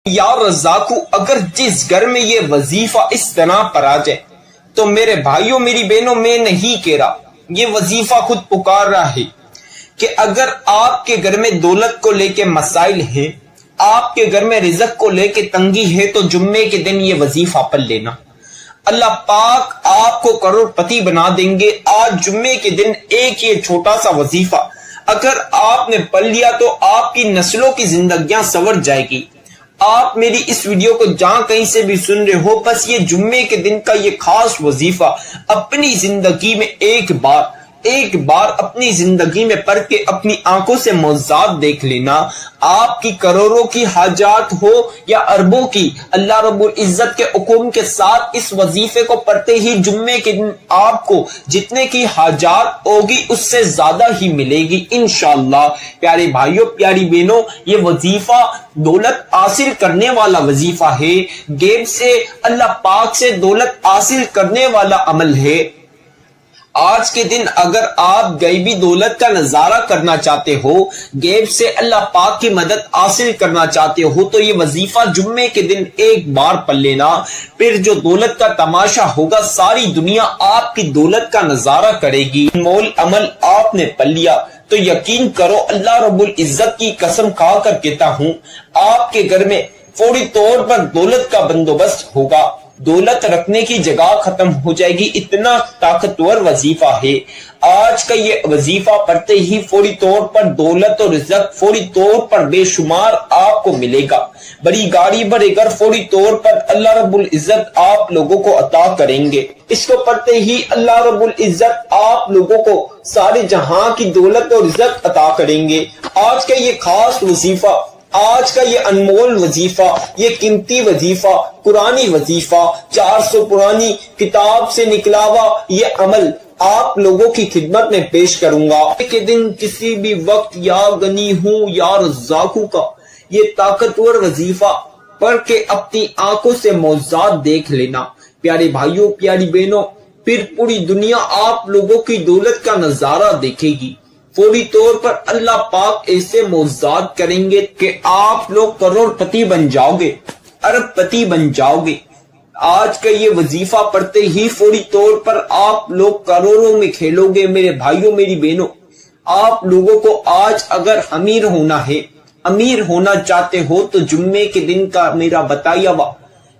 یا رزاقو اگر جس گھر میں یہ وظیفہ اس طرح پر آ جائے تو میرے بھائیوں میری بہنوں میں نہیں کہہ رہا، یہ وظیفہ خود پکار رہا ہے کہ اگر آپ کے گھر میں دولت کو لے کے مسائل ہیں، آپ کے گھر میں رزق کو لے کے تنگی ہے، تو جمعے کے دن یہ وظیفہ پڑھ لینا، اللہ پاک آپ کو کروڑ پتی بنا دیں گے۔ آج جمعے کے دن ایک یہ چھوٹا سا وظیفہ اگر آپ نے پڑھ لیا تو آپ کی نسلوں کی زندگیاں سنور جائے گی۔ آپ میری اس ویڈیو کو جہاں کہیں سے بھی سن رہے ہو، بس یہ جمعے کے دن کا یہ خاص وظیفہ اپنی زندگی میں ایک بار اپنی زندگی میں پڑھ کے اپنی آنکھوں سے معجزات دیکھ لینا۔ آپ کی کروڑوں کی حاجات ہو یا اربوں کی، اللہ رب العزت کے حکم کے ساتھ اس وظیفے کو پڑھتے ہی جمعے کے دن آپ کو جتنے کی حاجات ہوگی اس سے زیادہ ہی ملے گی انشاءاللہ۔ پیارے بھائیوں پیاری بہنوں، یہ وظیفہ دولت حاصل کرنے والا وظیفہ ہے، غیب سے اللہ پاک سے دولت حاصل کرنے والا عمل ہے۔ آج کے دن اگر آپ غیبی دولت کا نظارہ کرنا چاہتے ہو، غیب سے اللہ پاک کی مدد حاصل کرنا چاہتے ہو، تو یہ وظیفہ جمعے کے دن ایک بار پڑھ لینا، پھر جو دولت کا تماشا ہوگا ساری دنیا آپ کی دولت کا نظارہ کرے گی۔ مول عمل آپ نے پڑھ لیا تو یقین کرو اللہ رب العزت کی قسم کھا کر کہتا ہوں، آپ کے گھر میں فوری طور پر دولت کا بندوبست ہوگا، دولت رکھنے کی جگہ ختم ہو جائے گی، اتنا طاقتور وظیفہ ہے۔ آج کا یہ وظیفہ پڑھتے ہی فوری طور پر دولت اور رزق فوری طور پر بے شمار آپ کو ملے گا، بڑی گاڑی بڑے گھر فوری طور پر اللہ رب العزت آپ لوگوں کو عطا کریں گے۔ اس کو پڑھتے ہی اللہ رب العزت آپ لوگوں کو سارے جہاں کی دولت اور رزق عطا کریں گے۔ آج کا یہ خاص وظیفہ، آج کا یہ انمول وظیفہ، یہ قیمتی وظیفہ، قرآنی وظیفہ، 400 پرانی کتاب سے نکلا ہوا یہ عمل آپ لوگوں کی خدمت میں پیش کروں گا۔ کہ دن کسی بھی وقت یا غنی ہوں یا رزاقوں کا یہ طاقتور وظیفہ پڑھ کے اپنی آنکھوں سے معجزات دیکھ لینا۔ پیارے بھائیوں پیاری بہنوں، پھر پوری دنیا آپ لوگوں کی دولت کا نظارہ دیکھے گی۔ فوری طور پر اللہ پاک ایسے معجزات کریں گے کہ آپ لوگ کروڑ پتی بن جاؤ گے، ارب پتی بن جاؤ گے۔ آج کا یہ وظیفہ پڑھتے ہی فوری طور پر آپ لوگ کروڑوں میں کھیلو گے۔ میرے بھائیوں میری بہنوں، آپ لوگوں کو آج اگر امیر ہونا ہے، امیر ہونا چاہتے ہو، تو جمعے کے دن کا میرا بتایا ہوا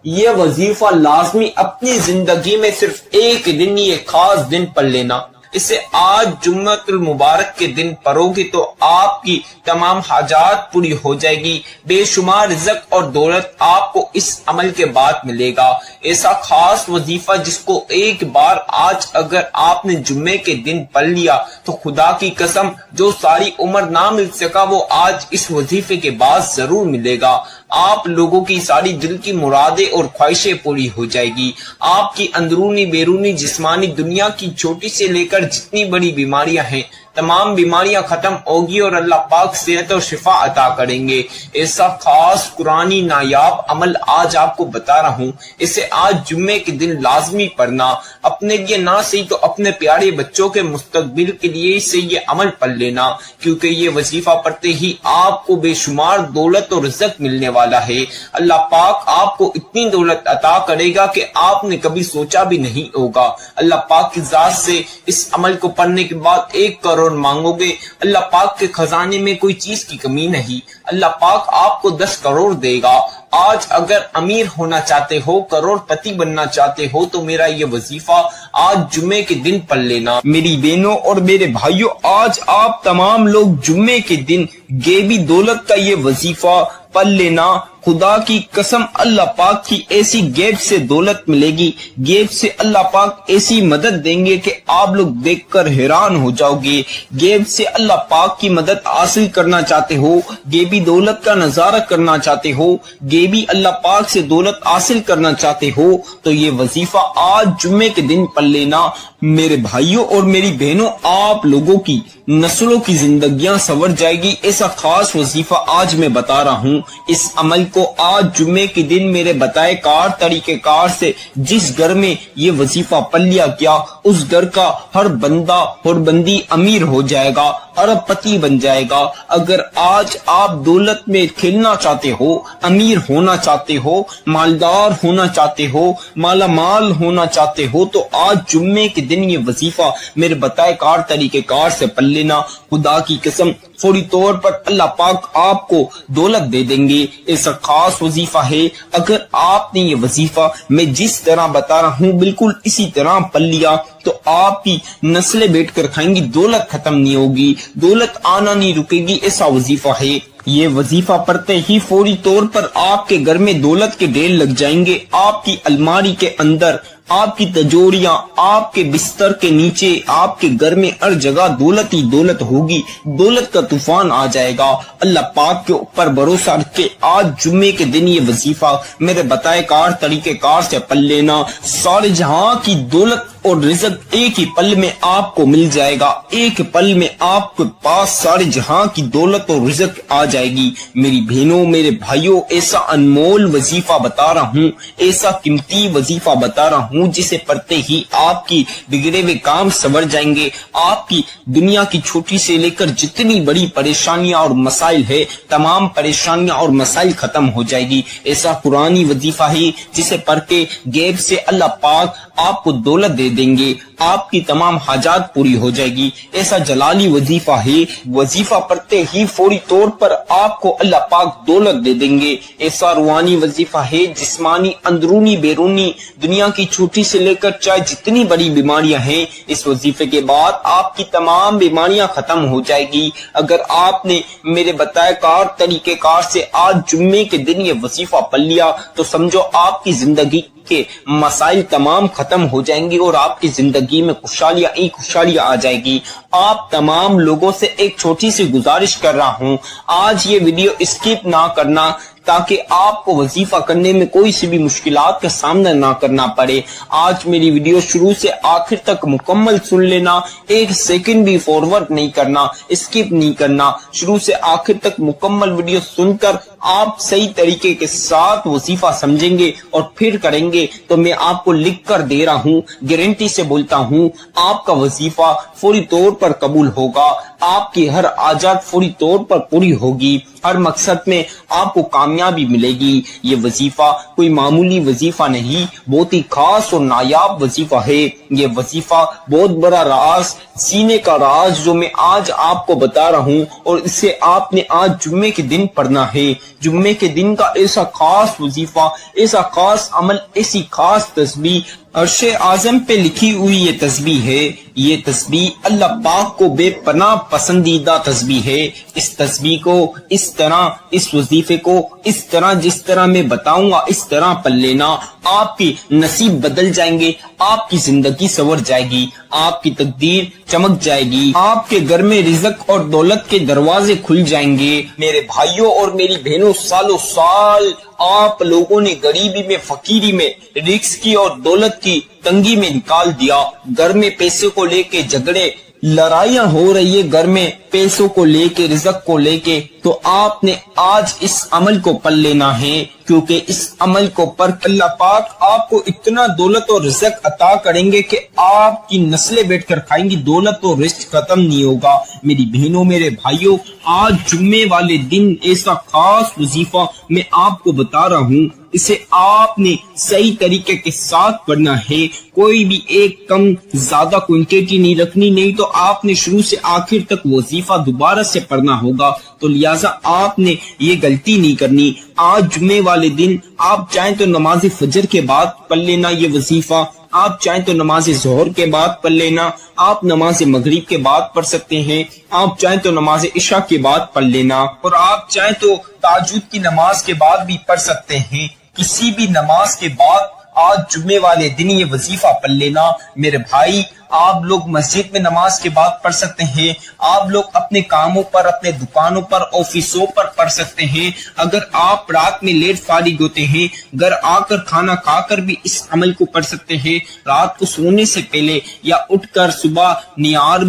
یہ وظیفہ لازمی اپنی زندگی میں صرف ایک دن، یہ خاص دن پڑھ لینا۔ اسے آج جمعۃ المبارک کے دن پڑھو گے تو آپ کی تمام حاجات پوری ہو جائے گی، بے شمار رزق اور دولت آپ کو اس عمل کے بعد ملے گا۔ ایسا خاص وظیفہ جس کو ایک بار آج اگر آپ نے جمعے کے دن پڑھ لیا تو خدا کی قسم جو ساری عمر نہ مل سکا وہ آج اس وظیفے کے بعد ضرور ملے گا۔ آپ لوگوں کی ساری دل کی مرادیں اور خواہشیں پوری ہو جائے گی، آپ کی اندرونی بیرونی جسمانی دنیا کی چھوٹی سے لے کر جتنی بڑی بیماریاں ہیں تمام بیماریاں ختم ہوگی اور اللہ پاک صحت اور شفا عطا کریں گے۔ ایسا خاص قرآنی نایاب عمل آج آپ کو بتا رہا ہوں، اسے آج جمعے کے دن لازمی پڑھنا، اپنے لیے نہ صحیح تو اپنے پیارے بچوں کے مستقبل کے لیے سے یہ عمل پڑھ لینا، کیونکہ یہ وظیفہ پڑھتے ہی آپ کو بے شمار دولت اور رزق ملنے والا ہے۔ اللہ پاک آپ کو اتنی دولت عطا کرے گا کہ آپ نے کبھی سوچا بھی نہیں ہوگا۔ اللہ پاک کی ذات سے اس عمل کو پڑھنے کے بعد 1 کروڑ مانگو گے، اللہ پاک کے خزانے میں کوئی چیز کی کمی نہیں، اللہ پاک آپ کو 10 کروڑ دے گا۔ آج اگر امیر ہونا چاہتے ہو، کروڑ پتی بننا چاہتے ہو، تو میرا یہ وظیفہ آج جمعے کے دن پڑھ لینا۔ میری بہنوں اور میرے بھائیوں، آج آپ تمام لوگ جمعے کے دن غیبی دولت کا یہ وظیفہ پڑھ لینا۔ خدا کی قسم اللہ پاک کی ایسی غیب سے دولت ملے گی، غیب سے اللہ پاک ایسی مدد دیں گے کہ آپ لوگ دیکھ کر حیران ہو جاؤ گے۔ غیب سے اللہ پاک کی مدد حاصل کرنا چاہتے ہو، غیبی دولت کا نظارہ کرنا چاہتے ہو، غیبی اللہ پاک سے دولت حاصل کرنا چاہتے ہو، تو یہ وظیفہ آج جمعے کے دن پڑھ لینا۔ میرے بھائیوں اور میری بہنوں، آپ لوگوں کی نسلوں کی زندگیاں سنور جائے گی۔ ایسا خاص وظیفہ آج میں بتا رہا ہوں۔ اس عمل کو آج جمعے کے دن میرے بتائے کار طریقہ کار سے جس گھر میں یہ وظیفہ پڑھ لیا گیا، اس گھر کا ہر بندہ اور بندی امیر ہو جائے گا، ارب پتی بن جائے گا۔ اگر آج آپ دولت میں کھیلنا چاہتے ہو، امیر ہونا چاہتے ہو، مالدار ہونا چاہتے ہو، مالا مال ہونا چاہتے ہو، تو آج جمعے کے دن یہ وظیفہ میرے بتائے کار طریقہ کار سے پڑھ لینا۔ خدا کی قسم فوری طور پر اللہ پاک آپ کو دولت دے دیں گے۔ ایسا خاص وظیفہ ہے، اگر آپ نے یہ وظیفہ میں جس طرح بتا رہا ہوں بالکل اسی طرح پڑھ لیا تو آپ کی نسلیں بیٹھ کر کھائیں گی، دولت ختم نہیں ہوگی، دولت آنا نہیں رکے گی۔ ایسا وظیفہ ہے۔ یہ وظیفہ پڑھتے ہی فوری طور پر آپ کے گھر میں دولت کے ڈھیر لگ جائیں گے۔ آپ کی الماری کے اندر، آپ کی تجوریاں، آپ کے بستر کے نیچے، آپ کے گھر میں ہر جگہ دولت ہی دولت ہوگی، دولت کا طوفان آ جائے گا۔ اللہ پاک کے اوپر بھروسہ رکھ کے آج جمعے کے دن یہ وظیفہ میرے بتائے کار طریقہ کار سے پڑھ لینا۔ سارے جہاں کی دولت اور رزق ایک ہی پل میں آپ کو مل جائے گا، ایک پل میں آپ کے پاس سارے جہاں کی دولت اور رزق آ جائے گی۔ میری بہنوں، میرے بھائیوں، ایسا انمول وظیفہ بتا رہا ہوں، ایسا قیمتی وظیفہ بتا رہا ہوں جسے پڑھتے ہی آپ کی بگڑے ہوئے کام سنور جائیں گے۔ آپ کی دنیا کی چھوٹی سے لے کر جتنی بڑی پریشانیاں اور مسائل ہے، تمام پریشانیاں اور مسائل ختم ہو جائے گی۔ ایسا قرآنی وظیفہ ہے جسے پڑھ کے غیب سے اللہ پاک آپ کو دولت دے دیں گے، آپ کی تمام حاجات پوری ہو جائے گی۔ ایسا جلالی وظیفہ ہے، وظیفہ پڑھتے ہی فوری طور پر آپ کو اللہ پاک دولت دے دیں گے۔ ایسا روحانی وظیفہ ہے، جسمانی اندرونی بیرونی دنیا کی چھوٹی سے لے کر چاہے جتنی بڑی بیماریاں ہیں، اس وظیفے کے بعد آپ کی تمام بیماریاں ختم ہو جائے گی۔ اگر آپ نے میرے بتائے کار طریقہ کار سے آج جمعے کے دن یہ وظیفہ پڑھ لیا تو سمجھو آپ کی زندگی کے مسائل تمام ختم ہو جائیں گی اور آپ کی زندگی میں خوشحالیاں ہی خوشحالیاں آ جائے گی۔ آپ تمام لوگوں سے ایک چھوٹی سی گزارش کر رہا ہوں، آج یہ ویڈیو اسکپ نہ کرنا تاکہ آپ کو وظیفہ کرنے میں کوئی سی بھی مشکلات کا سامنا نہ کرنا پڑے۔ آج میری ویڈیو شروع سے آخر تک مکمل سن لینا، ایک سیکنڈ بھی فارورڈ نہیں کرنا، اسکپ نہیں کرنا، شروع سے آخر تک مکمل ویڈیو سن کر آپ صحیح طریقے کے ساتھ وظیفہ سمجھیں گے اور پھر کریں گے تو میں آپ کو لکھ کر دے رہا ہوں، گارنٹی سے بولتا ہوں، آپ کا وظیفہ فوری طور پر قبول ہوگا، آپ کی ہر حاجات فوری طور پر پوری ہوگی، ہر مقصد میں آپ کو کامیابی ملے گی۔ یہ وظیفہ کوئی معمولی وظیفہ نہیں، بہت ہی خاص اور نایاب وظیفہ ہے۔ یہ وظیفہ بہت بڑا راز، سینے کا راز جو میں آج آپ کو بتا رہا ہوں، اور اسے آپ نے آج جمعے کے دن پڑھنا ہے۔ جمعے کے دن کا ایسا خاص وظیفہ، ایسا خاص عمل، ایسی خاص تسبیح، عرش اعظم پہ لکھی ہوئی یہ تسبیح ہے۔ یہ تسبیح اللہ پاک کو بے پناہ پسندیدہ تسبیح ہے۔ اس تسبیح کو اس طرح، اس وظیفے کو اس طرح جس طرح میں بتاؤں گا اس طرح پڑھ لینا، آپ کی نصیب بدل جائیں گے، آپ کی زندگی سنور جائے گی، آپ کی تقدیر چمک جائے گی، آپ کے گھر میں رزق اور دولت کے دروازے کھل جائیں گے۔ میرے بھائیوں اور میری بہنوں، سالوں سال آپ لوگوں نے غریبی میں، فقیری میں، رزق کی اور دولت کی تنگی میں نکال دیا۔ گھر میں پیسے کو لے کے جھگڑے، لڑائیاں ہو رہی ہے گھر میں پیسوں کو لے کے، رزق کو لے کے، تو آپ نے آج اس عمل کو پڑھ لینا ہے، کیونکہ اس عمل کو پڑھ اللہ پاک آپ کو اتنا دولت اور رزق عطا کریں گے کہ آپ کی نسلیں بیٹھ کر کھائیں گی، دولت اور رزق ختم نہیں ہوگا۔ میری بہنوں، میرے بھائیوں، آج جمعے والے دن ایسا خاص وظیفہ میں آپ کو بتا رہا ہوں، اسے آپ نے صحیح طریقے کے ساتھ پڑھنا ہے، کوئی بھی ایک کم زیادہ کوانٹٹی نہیں رکھنی، نہیں تو آپ نے شروع سے آخر تک وظیفہ دوبارہ سے پڑھنا ہوگا، تو لہٰذا آپ نے یہ غلطی نہیں کرنی۔ آج جمعے والے دن آپ چاہیں تو نماز فجر کے بعد پڑھ لینا یہ وظیفہ، آپ چاہیں تو نماز ظہر کے بعد پڑھ لینا، آپ نماز مغرب کے بعد پڑھ سکتے ہیں، آپ چاہیں تو نماز عشاء کے بعد پڑھ لینا، اور آپ چاہیں تو تہجد کی نماز کے بعد بھی پڑھ سکتے ہیں۔ کسی بھی نماز کے بعد آج جمعے والے دن یہ وظیفہ پڑھ لینا میرے بھائی۔ آپ لوگ مسجد میں نماز کے بعد پڑھ سکتے ہیں، آپ لوگ اپنے کاموں پر، اپنے دکانوں پر، آفسوں پر پڑھ سکتے ہیں۔ اگر آپ رات میں لیٹ فارغ ہوتے ہیں، گھر آ کر کھانا کھا کر بھی اس عمل کو پڑھ سکتے ہیں۔ رات کو سونے سے پہلے یا اٹھ کر صبح نیار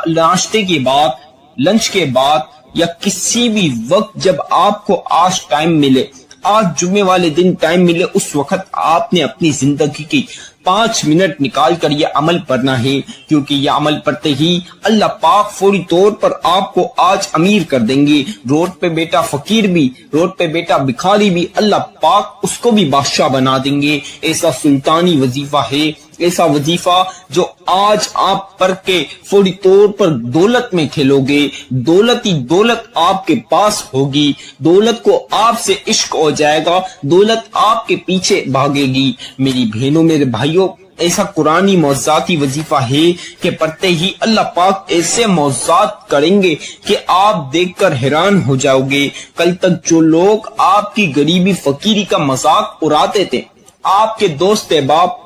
ناشتے کے بعد، لنچ کے بعد، یا کسی بھی وقت جب آپ کو آج ٹائم ملے، آج جمعے والے دن ٹائم ملے، اس وقت آپ نے اپنی زندگی کی 5 منٹ نکال کر یہ عمل پڑھنا ہے، کیونکہ یہ عمل پڑھتے ہی اللہ پاک فوری طور پر آپ کو آج امیر کر دیں گے۔ روڈ پہ بیٹا فقیر بھی، روڈ پہ بیٹا بھکاری بھی، اللہ پاک اس کو بھی بادشاہ بنا دیں گے۔ ایسا سلطانی وظیفہ ہے، ایسا وظیفہ جو آج آپ پڑھ کے فوری طور پر دولت میں کھیلو گے، دولت ہی دولت آپ کے پاس ہوگی، دولت کو آپ سے عشق ہو جائے گا، دولت آپ کے پیچھے بھاگے گی۔ میری بہنوں، میرے بھائیوں، ایسا قرآنی معجزاتی وظیفہ ہے کہ پڑھتے ہی اللہ پاک ایسے معجزات کریں گے کہ آپ دیکھ کر حیران ہو جاؤ گے۔ کل تک جو لوگ آپ کی غریبی فقیری کا مذاق اڑاتے تھے، آپ کے دوست احباب،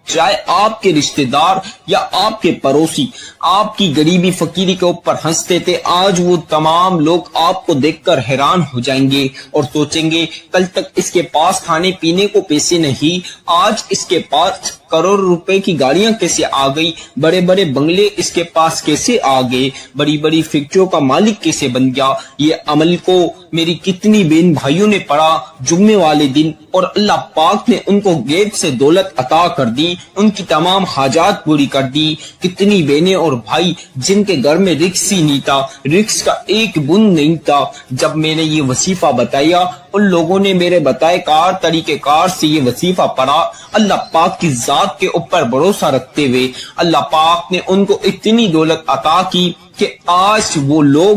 چاہے آپ کے رشتہ دار یا آپ کے پڑوسی، آپ کی غریبی فقیری کے اوپر ہنستے تھے، آج وہ تمام لوگ آپ کو دیکھ کر حیران ہو جائیں گے اور سوچیں گے کل تک اس کے پاس کھانے پینے کو پیسے نہیں، آج اس کے پاس کروڑ روپے کی گاڑیاں کیسے آ گئی، بڑے بڑے بنگلے اس کے پاس کیسے آ گئے، بڑی بڑی فیکٹریوں کا مالک کیسے بن گیا۔ یہ عمل کو میری کتنی بہن بھائیوں نے پڑھا جمعے والے دن، اور اللہ پاک نے ان کو غیب سے دولت عطا کر دی، ان کی تمام حاجات پوری کر دی۔ کتنی بہنیں اور بھائی جن کے گھر میں رکس ہی نہیں تھا، رکس کا ایک بند نہیں تھا، جب میں نے یہ وظیفہ بتایا ان لوگوں نے میرے بتائے طریقہ کار سے یہ وظیفہ پڑھا، اللہ پاک کی ذات کے اوپر بھروسہ رکھتے ہوئے اللہ پاک نے ان کو اتنی دولت عطا کی کہ آج وہ لوگ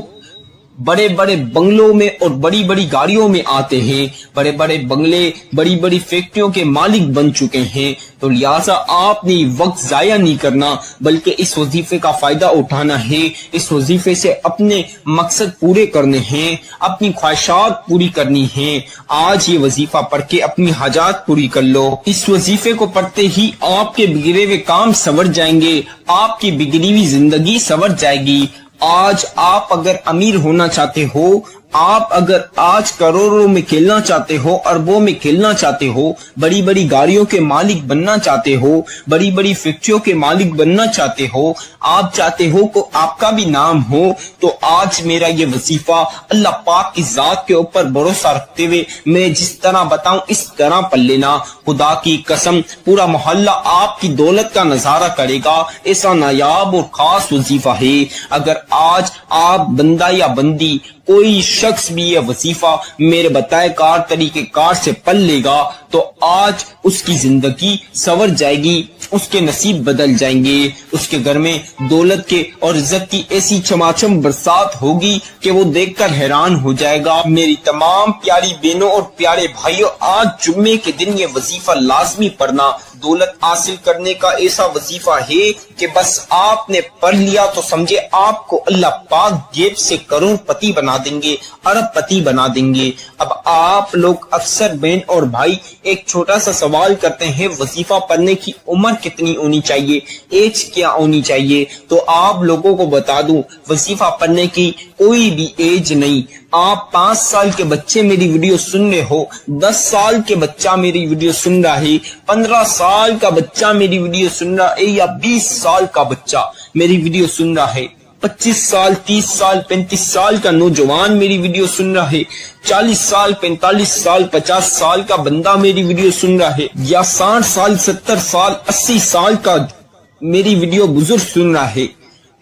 بڑے بڑے بنگلوں میں اور بڑی بڑی گاڑیوں میں آتے ہیں، بڑے بڑے بنگلے، بڑی بڑی فیکٹریوں کے مالک بن چکے ہیں۔ تو لہٰذا آپ نے وقت ضائع نہیں کرنا، بلکہ اس وظیفے کا فائدہ اٹھانا ہے، اس وظیفے سے اپنے مقصد پورے کرنے ہیں، اپنی خواہشات پوری کرنی ہیں۔ آج یہ وظیفہ پڑھ کے اپنی حاجات پوری کر لو۔ اس وظیفے کو پڑھتے ہی آپ کے بگڑے ہوئے کام سنور جائیں گے، آپ کی بگڑی ہوئی زندگی سنور جائے گی۔ آج آپ اگر امیر ہونا چاہتے ہو، آپ اگر آج کروڑوں میں کھیلنا چاہتے ہو، اربوں میں کھیلنا چاہتے ہو، بڑی بڑی گاڑیوں کے مالک بننا چاہتے ہو، بڑی بڑی فیکٹریوں کے مالک بننا چاہتے ہو، آپ چاہتے ہو کہ آپ کا بھی نام ہو، تو آج میرا یہ وظیفہ اللہ پاک کی ذات کے اوپر بھروسہ رکھتے ہوئے میں جس طرح بتاؤں اس طرح پڑھ لینا۔ خدا کی قسم پورا محلہ آپ کی دولت کا نظارہ کرے گا، ایسا نایاب اور خاص وظیفہ ہے۔ اگر آج آپ بندہ یا بندی کوئی شخص بھی یہ وظیفہ میرے بتائے طریقہ کار سے پڑھ لے گا تو آج اس کی زندگی سنور جائے گی، اس کے نصیب بدل جائیں گے، اس کے گھر میں دولت کے اور عزت کی ایسی چماچم برسات ہوگی کہ وہ دیکھ کر حیران ہو جائے گا۔ میری تمام پیاری بہنوں اور پیارے بھائیوں، آج جمعے کے دن یہ وظیفہ لازمی پڑھنا۔ دولت حاصل کرنے کا ایسا وظیفہ ہے کہ بس آپ نے پڑھ لیا تو سمجھے آپ کو اللہ پاک جیب سے کروڑ پتی بنا دیں گے، ارب پتی بنا دیں گے۔ اب آپ لوگ اکثر بہن اور بھائی ایک چھوٹا سا سوال کرتے ہیں، وظیفہ پڑھنے کی عمر کتنی ہونی چاہیے، ایج کیا ہونی چاہیے؟ تو آپ لوگوں کو بتا دوں، وظیفہ پڑھنے کی کوئی بھی ایج نہیں۔ آپ 5 سال کے بچے میری ویڈیو سن رہے ہو، 10 سال کے بچہ میری ویڈیو سن رہا ہے، 15 سال کا بچہ میری ویڈیو سن رہا ہے، یا 20 سال کا بچہ میری ویڈیو سن رہا ہے، 25 سال 30 سال 35 سال کا نوجوان میری ویڈیو سن رہا ہے، 40 سال 45 سال 50 سال کا بندہ میری ویڈیو سن رہا ہے، یا 60 سال 70 سال 80 سال کا میری ویڈیو بزرگ سن رہا ہے۔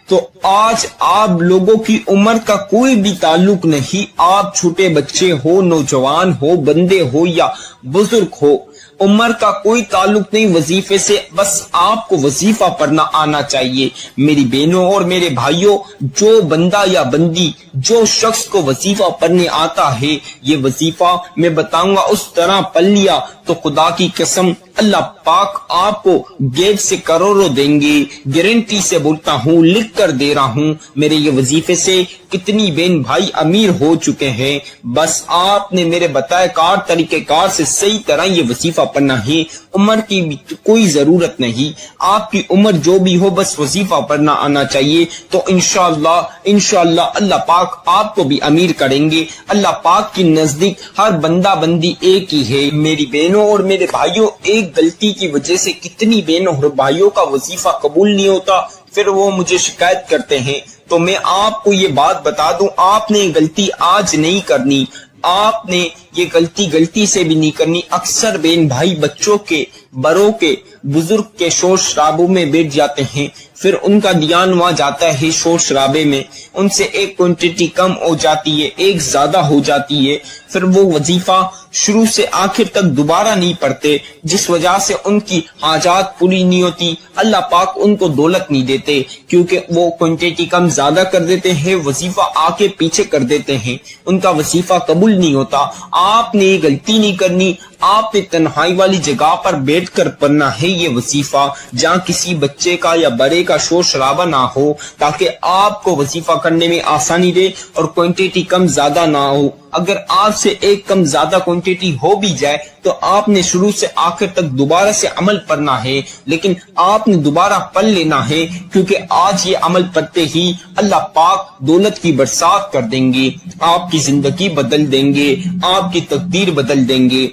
تو آج آپ لوگوں کی عمر کا کوئی بھی تعلق نہیں، آپ چھوٹے بچے ہو، نوجوان ہو، بندے ہو یا بزرگ ہو، عمر کا کوئی تعلق نہیں وظیفے سے، بس آپ کو وظیفہ پڑھنا آنا چاہیے۔ میری بہنوں اور میرے بھائیوں، جو بندہ یا بندی، جو شخص کو وظیفہ پڑھنے آتا ہے، یہ وظیفہ میں بتاؤں گا اس طرح پڑھ لیا تو خدا کی قسم اللہ پاک آپ کو غیب سے کروڑوں دیں گے، گارنٹی سے بولتا ہوں، لکھ کر دے رہا ہوں۔ میرے یہ وظیفے سے کتنی بہن بھائی امیر ہو چکے ہیں، بس آپ نے میرے بتائے طریقہ کار سے صحیح طرح یہ وظیفہ پڑھنا ہے، عمر کی بھی کوئی ضرورت نہیں، آپ کی عمر جو بھی ہو بس وظیفہ پڑھنا آنا چاہیے، تو انشاءاللہ اللہ پاک آپ کو بھی امیر کریں گے۔ اللہ پاک کی نزدیک ہر بندہ بندی ایک ہی ہے۔ میری بہنوں اور میرے بھائیوں، ایک غلطی کی وجہ سے کتنی بہنوں اور بھائیوں کا وظیفہ قبول نہیں ہوتا، پھر وہ مجھے شکایت کرتے ہیں۔ تو میں آپ کو یہ بات بتا دوں، آپ نے غلطی آج نہیں کرنی، آپ نے یہ غلطی سے بھی نہیں کرنی۔ اکثر بہن بھائی بچوں کے، بڑوں کے، بزرگ کے شور شرابوں میں بیٹھ جاتے ہیں، پھر ان کا دھیان وہاں جاتا ہے شور شرابے میں، ان سے ایک کوانٹٹی کم ہو جاتی ہے، ایک زیادہ ہو جاتی ہے، پھر وہ وظیفہ شروع سے آخر تک دوبارہ نہیں پڑھتے، جس وجہ سے ان کی حاجات پوری نہیں ہوتی۔ اللہ پاک ان کو دولت نہیں دیتے کیونکہ وہ کوانٹٹی کم زیادہ کر دیتے ہیں، وظیفہ آگے پیچھے کر دیتے ہیں، ان کا وظیفہ قبول نہیں ہوتا۔ آپ نے یہ غلطی نہیں کرنی، آپ نے تنہائی والی جگہ پر بیٹھ کر پڑھنا ہے یہ وظیفہ، جہاں کسی بچے کا یا بڑے کا شور شرابہ نہ ہو، تاکہ آپ کو وظیفہ کرنے میں آسانی دے اور کوانٹٹی کم زیادہ نہ ہو۔ اگر آپ سے ایک کم زیادہ کوانٹٹی ہو بھی جائے تو آپ نے شروع سے آخر تک دوبارہ سے عمل پڑھنا ہے، لیکن آپ نے دوبارہ پڑھ لینا ہے، کیونکہ آج یہ عمل پڑھتے ہی اللہ پاک دولت کی برسات کر دیں گے، آپ کی زندگی بدل دیں گے، آپ کی تقدیر بدل دیں گے۔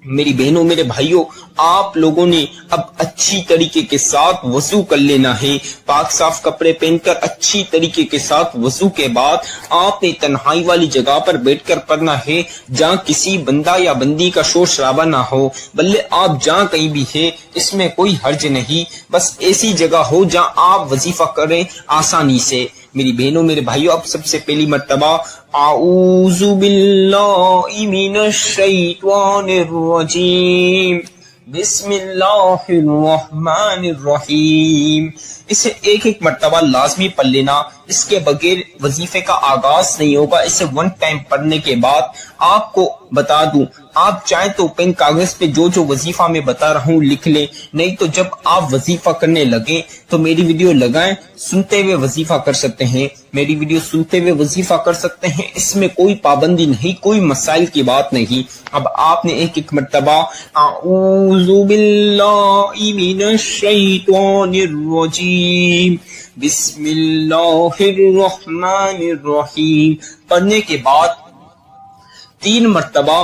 میری بہنوں، میرے بھائیوں، آپ لوگوں نے اب اچھی طریقے کے ساتھ وضو کر لینا ہے، پاک صاف کپڑے پہن کر اچھی طریقے کے ساتھ وضو کے بعد آپ نے تنہائی والی جگہ پر بیٹھ کر پڑھنا ہے، جہاں کسی بندہ یا بندی کا شور شرابہ نہ ہو، بلکہ آپ جہاں کہیں بھی ہیں اس میں کوئی حرج نہیں، بس ایسی جگہ ہو جہاں آپ وظیفہ کریں آسانی سے۔ میری بہنوں، میرے بھائیوں، اب سب سے پہلی مرتبہ اعوذ باللہ من الشیطان الرجیم، بسم اللہ الرحمن الرحیم، اسے ایک ایک مرتبہ لازمی پڑھ لینا، اس کے بغیر وظیفے کا آغاز نہیں ہوگا۔ اسے ون ٹائم پڑھنے کے بعد آپ کو بتا دوں، آپ چاہیں تو پین کاغذ پہ جو وظیفہ میں بتا رہا ہوں لکھ لیں، نہیں تو جب آپ وظیفہ کرنے لگیں تو میری ویڈیو لگائیں، سنتے ہوئے وظیفہ کر سکتے ہیں، میری ویڈیو سنتے ہوئے وظیفہ کر سکتے ہیں، اس میں کوئی پابندی نہیں، کوئی مسائل کی بات نہیں۔ اب آپ نے ایک ایک مرتبہ اعوذ باللہ من الشیطان الرجیم، بسم اللہ الرحمن الرحیم پڑھنے کے بعد 3 مرتبہ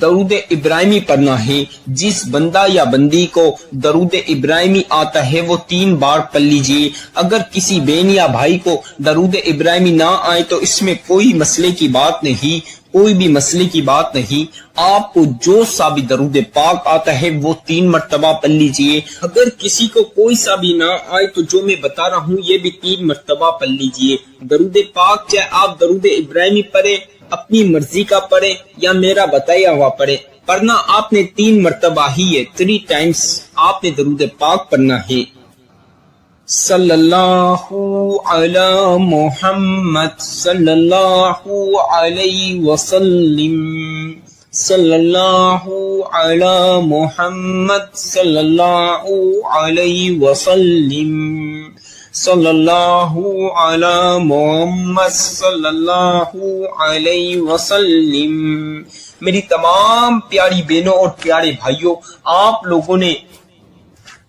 درود ابراہیمی پڑھنا ہے۔ جس بندہ یا بندی کو درود ابراہیمی آتا ہے وہ 3 بار پڑھ لیجئے۔ اگر کسی بہن یا بھائی کو درود ابراہیمی نہ آئے تو اس میں کوئی مسئلے کی بات نہیں، کوئی بھی مسئلے کی بات نہیں، آپ کو جو سا بھی درود پاک آتا ہے وہ 3 مرتبہ پڑھ لیجئے۔ اگر کسی کو کوئی سا بھی نہ آئے تو جو میں بتا رہا ہوں یہ بھی 3 مرتبہ پڑھ لیجئے۔ درود پاک چاہے آپ درود ابراہیمی پڑھیں، اپنی مرضی کا پڑھیں یا میرا بتایا ہوا پڑھیں، پڑھنا آپ نے 3 مرتبہ ہی ہے، 3 ٹائمز آپ نے درود پاک پڑھنا ہے۔ صلی اللہ علی محمد صلی اللہ علیہ وسلم، صلی اللہ علی محمد صلی اللہ علیہ وسلم، صلی اللہ علی محمد صلی اللہ علیہ وسلم۔ میری تمام پیاری بہنوں اور پیارے بھائیوں، آپ لوگوں نے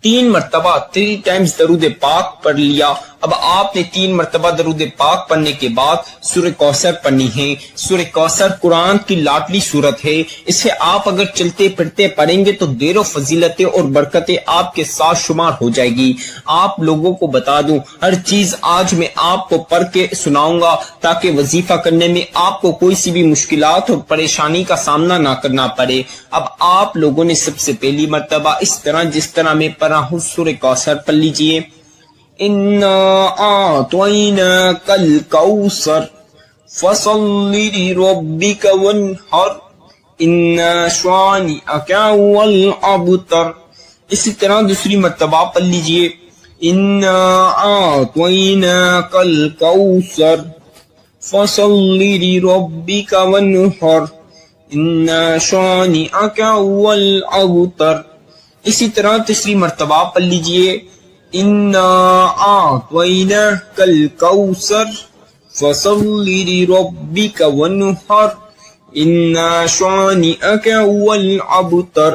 3 مرتبہ 3 ٹائمز درود پاک پڑھ لیا۔ اب آپ نے 3 مرتبہ درود پاک پڑھنے کے بعد سورہ کوثر پڑھنی ہے۔ سورہ کوثر قرآن کی لاڈلی سورت ہے، اسے آپ اگر چلتے پھرتے پڑھیں گے تو دیر و فضیلتیں اور برکتیں آپ کے ساتھ شمار ہو جائے گی۔ آپ لوگوں کو بتا دوں، ہر چیز آج میں آپ کو پڑھ کے سناؤں گا تاکہ وظیفہ کرنے میں آپ کو کوئی سی بھی مشکلات اور پریشانی کا سامنا نہ کرنا پڑے۔ اب آپ لوگوں نے سب سے پہلی مرتبہ اس طرح جس طرح میں پڑھا ہوں سورہ کوثر پڑھ لیجئے۔ اِنَّا أَعْطَيْنَاكَ الْكَوْثَرَ فَصَلِّ لِرَبِّكَ وَانْحَرْ إِنَّ شَانِئَكَ هُوَ الْأَبْتَرُ۔ اسی طرح دوسری مرتبہ پڑھ لیجئے، اِنَّا أَعْطَيْنَاكَ الْكَوْثَرَ فَصَلِّ لِرَبِّكَ وَانْحَرْ إِنَّ شَانِئَكَ هُوَ الْأَبْتَرُ۔ اسی طرح تیسری مرتبہ پڑھ لیجئے، اِنَّا أَعْطَيْنَاكَ الْكَوْثَرَ فَصَلِّ لِرَبِّكَ وَانْحَرْ إِنَّ شَانِئَكَ هُوَ الْأَبْتَرُ۔